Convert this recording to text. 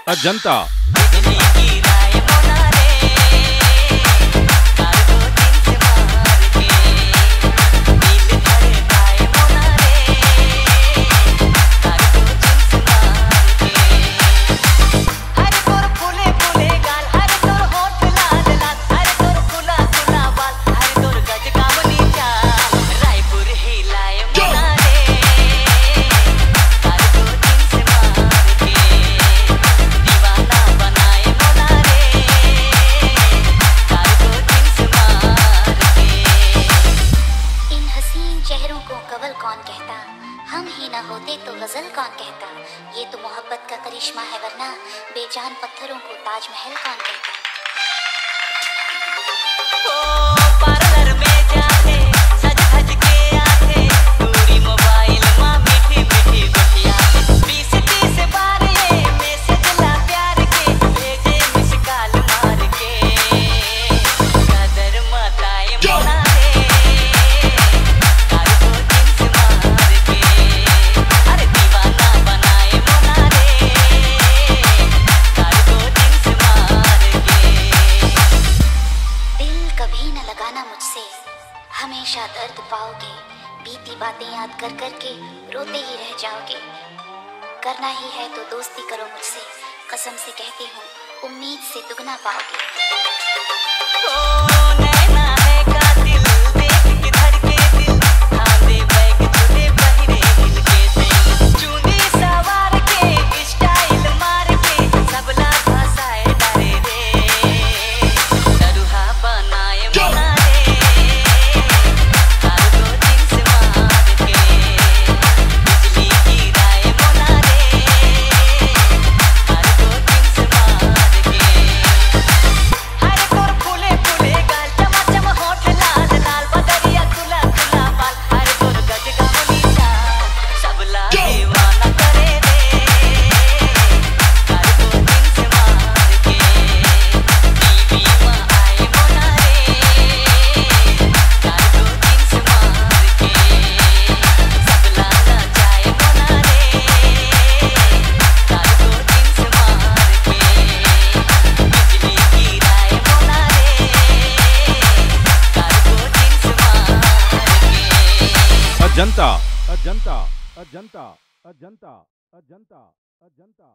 अजंता। चेहरों को कवल कौन कहता, हम ही ना होते तो गजल कौन कहता। ये तो मोहब्बत का करिश्मा है, वरना बेजान पत्थरों को ताजमहल कौन कहता। पार्लर में जाते सज धज के आते, दूरी मोबाइल माँ मीठी मीठी गुटिया, 20-30 बार ये मैसेज ला प्यार के भेजे, मिस कॉल मार के कदर मताए मोना मुझसे हमेशा दर्द पाओगे, बीती बातें याद कर कर के रोते ही रह जाओगे। करना ही है तो दोस्ती करो मुझसे, कसम से कहती हूँ उम्मीद से दुगना पाओगे। ओ नैना है कातिल, देख के धड़के दिल, हाथे बैग झूले बहिरे दिल के दिल, चूंदी सवार के स्टाइल मार के सबला फसाए डरे रे, दरुहा बनाए मोना अजंता अजंता अजंता अजंता अजंता अजंता।